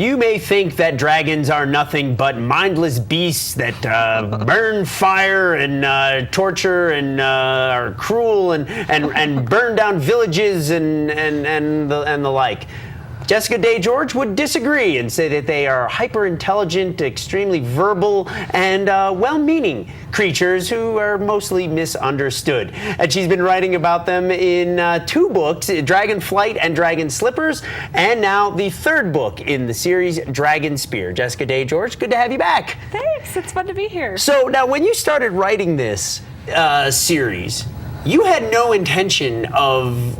You may think that dragons are nothing but mindless beasts that burn fire and torture and are cruel and burn down villages and the like. Jessica Day George would disagree and say that they are hyper-intelligent, extremely verbal, and well-meaning creatures who are mostly misunderstood. And she's been writing about them in 2 books, Dragon Flight and Dragon Slippers, and now the 3rd book in the series, Dragon Spear. Jessica Day George, good to have you back. Thanks, it's fun to be here. So now when you started writing this series, you had no intention of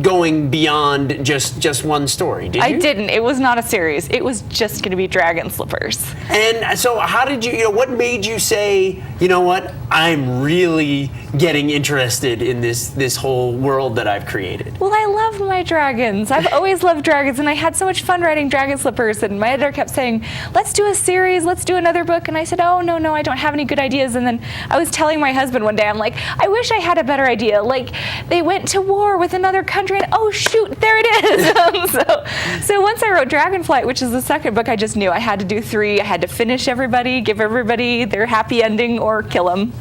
going beyond just one story, did you? I didn't. It was not a series. It was just going to be Dragon Slippers. And so how did you what made you say, you know what, I'm really getting interested in this whole world that I've created? Well, I love my dragons. I've always loved dragons, and I had so much fun writing Dragon Slippers, and my editor kept saying, let's do a series, let's do another book, and I said, oh, no, I don't have any good ideas. And then I was telling my husband one day, I'm like, I wish I had a better idea. Like, they went to war with another country, and oh shoot, there it is. So once I wrote Dragonflight, which is the 2nd book, I just knew I had to do 3. I had to finish everybody, give everybody their happy ending, or kill them.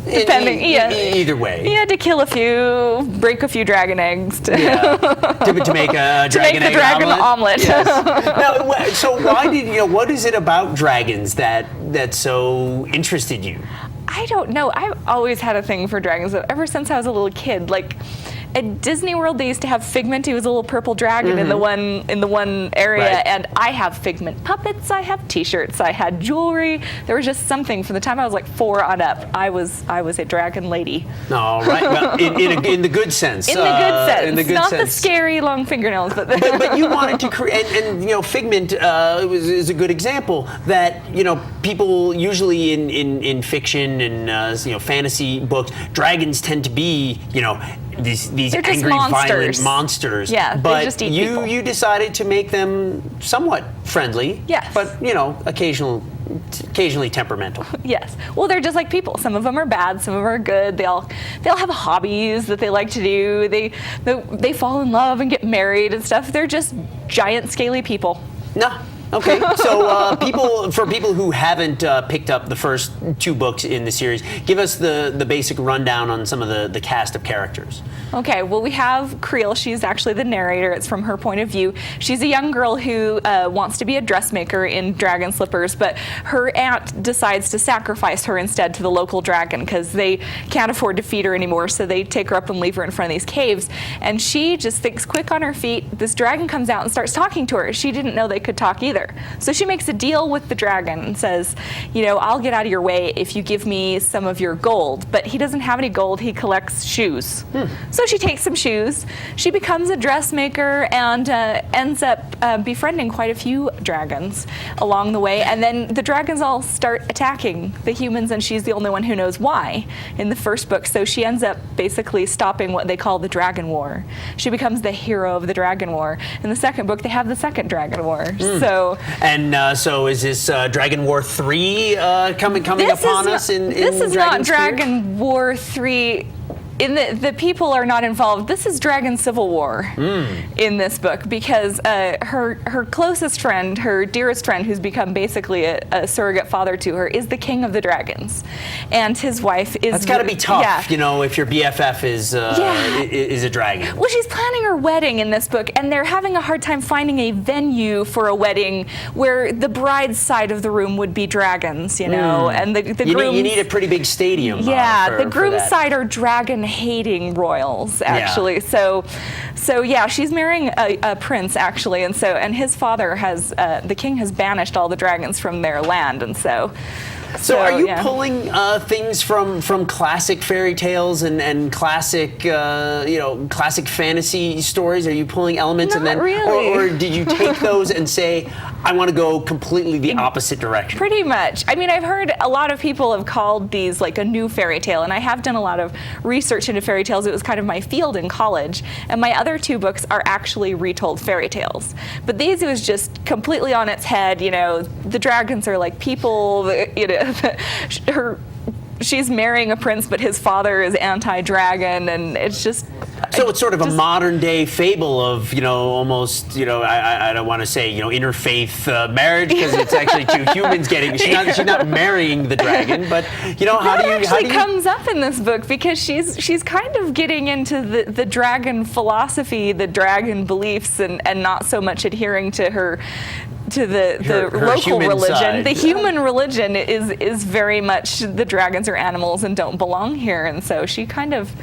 Depending, either way. You had to kill a few, break a few dragon eggs to make a dragon the dragon omelet. Yes. Now, so why did what is it about dragons that so interested you? I don't know. I've always had a thing for dragons ever since I was a little kid. Like, at Disney World, they used to have Figment. He was a little purple dragon in the one area, right. And I have Figment puppets. I have T-shirts. I had jewelry. There was just something from the time I was like 4 on up. I was a dragon lady. All right, well, in the good sense. In the good sense. In the good not sense. The scary long fingernails, but you wanted to create, and Figment is a good example that people usually in fiction and fantasy books, dragons tend to be these angry, violent monsters. Yeah, but they just eat people. You decided to make them somewhat friendly. Yes. But occasionally temperamental. Yes. Well, they're just like people. Some of them are bad. Some of them are good. They all have hobbies that they like to do. They fall in love and get married and stuff. They're just giant, scaly people. No. Okay, so for people who haven't picked up the first 2 books in the series, give us the basic rundown on some of the cast of characters. Okay, well, we have Creel. She's actually the narrator. It's from her point of view. She's a young girl who wants to be a dressmaker in Dragon Slippers, but her aunt decides to sacrifice her instead to the local dragon because they can't afford to feed her anymore, so they take her up and leave her in front of these caves. And she just thinks quick on her feet. This dragon comes out and starts talking to her. She didn't know they could talk either. So she makes a deal with the dragon and says, I'll get out of your way if you give me some of your gold. But he doesn't have any gold. He collects shoes. So she takes some shoes. She becomes a dressmaker and ends up befriending quite a few dragons along the way. And then the dragons all start attacking the humans, and she's the only one who knows why in the first book. So she ends up basically stopping what they call the Dragon War. She becomes the hero of the Dragon War. In the 2nd book, they have the second Dragon War. So is this Dragon War 3 coming upon us in This is Dragon not Spear? Dragon War 3. The people are not involved. This is Dragon Civil War in this book because her closest friend, her dearest friend, who's become basically a surrogate father to her, is the king of the dragons, and his wife is. That's got to be tough, yeah. If your BFF is a dragon. Well, she's planning her wedding in this book, and they're having a hard time finding a venue for a wedding where the bride's side of the room would be dragons, and the groom. You need a pretty big stadium. Yeah, the groom's side are dragon-hating royals, actually. Yeah. So yeah, she's marrying a prince, actually, and his father has the king has banished all the dragons from their land, and so. So are you pulling things from classic fairy tales and classic classic fantasy stories? Are you pulling elements Not and then really. or did you take those and say, I want to go completely the opposite direction? Pretty much. I mean, I've heard a lot of people have called these like a new fairy tale, and I have done a lot of research into fairy tales. It was kind of my field in college, and my other 2 books are actually retold fairy tales. But these, it was just completely on its head. The dragons are like people. She's marrying a prince, but his father is anti-dragon, and it's just So it's sort of a modern day fable of, almost, I don't want to say, interfaith marriage, because it's actually two humans getting, she's not marrying the dragon, but, how do you... That actually comes up in this book, because she's kind of getting into the dragon philosophy, the dragon beliefs, and not so much adhering to her local religion. Side. The human religion is very much the dragons are animals and don't belong here, and so she kind of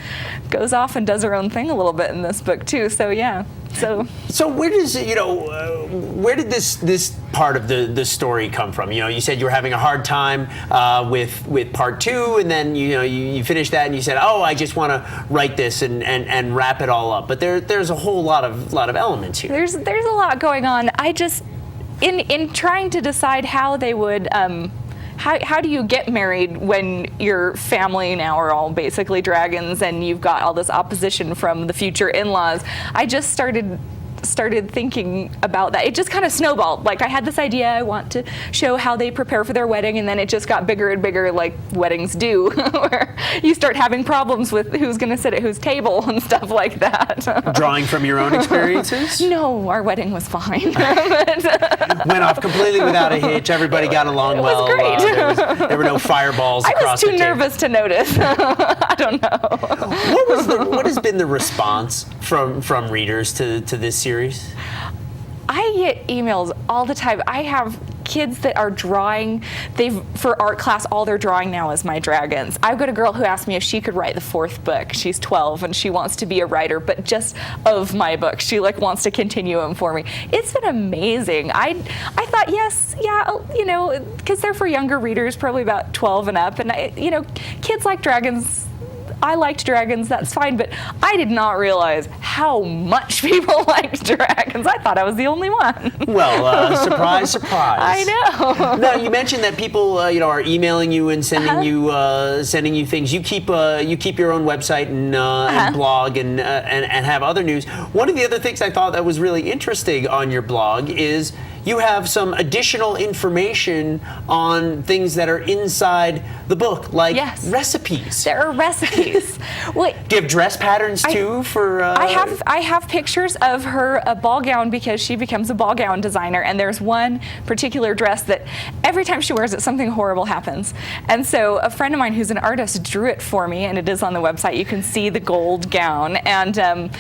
goes off and does her own thing a little bit in this book too. So yeah. So where does where did this part of the story come from? You said you were having a hard time with part 2, and then you finished that and you said, oh, I just want to write this and wrap it all up. But there's a whole lot of elements here. There's a lot going on. I just in trying to decide how they would. How do you get married when your family now are all basically dragons and you've got all this opposition from the future in-laws? I just started thinking about that. It just kind of snowballed. Like, I had this idea, I want to show how they prepare for their wedding, and then it just got bigger and bigger, like weddings do, where you start having problems with who's going to sit at whose table and stuff like that. Drawing from your own experiences? No, our wedding was fine. Went off completely without a hitch. Everybody got along well. It was great. There were no fireballs across the table. I was too nervous to notice. I don't know. What has been the response from readers to this series? I get emails all the time. I have kids that are drawing. For art class, all they're drawing now is my dragons. I've got a girl who asked me if she could write the 4th book. She's 12 and she wants to be a writer, but just of my books. She wants to continue them for me. It's been amazing. I thought, because they're for younger readers, probably about 12 and up, and kids like dragons. I liked dragons, that's fine, but I did not realize how much people liked dragons. I thought I was the only one. Well, surprise, surprise. I know. Now, you mentioned that people, are emailing you and sending you things. You keep your own website and blog and have other news. One of the other things I thought that was really interesting on your blog is you have some additional information on things that are inside the book, like recipes. There are recipes. Do you have dress patterns too for? I have pictures of her ball gown, because she becomes a ball gown designer, and there's one particular dress that every time she wears it, something horrible happens. And so a friend of mine who's an artist drew it for me, and it is on the website. You can see the gold gown, and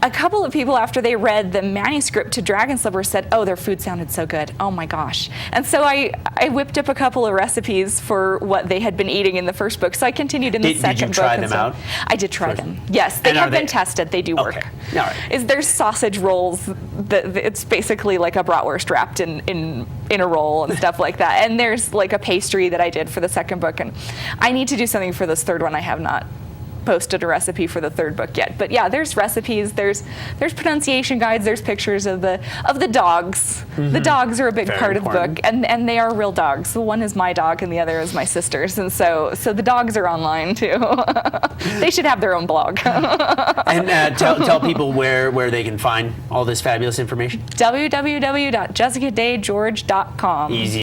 a couple of people, after they read the manuscript to Dragon Slippers, said, oh, their food sounded so good. Oh my gosh. And so I whipped up a couple of recipes for what they had been eating in the first book. So I continued in the second book. Did you try them out? I did try them. Yes, they have been tested. They do work. All right. There's sausage rolls. It's basically like a bratwurst wrapped in a roll and stuff like that. And there's like a pastry that I did for the second book. And I need to do something for this third one. I have not posted a recipe for the third book yet, but yeah, there's recipes, there's pronunciation guides, there's pictures of the dogs. Mm-hmm. The dogs are a big part of the book, and they are real dogs. The one is my dog and the other is my sister's, and so the dogs are online too. They should have their own blog. And tell people where they can find all this fabulous information. www.jessicadaygeorge.com. Easy.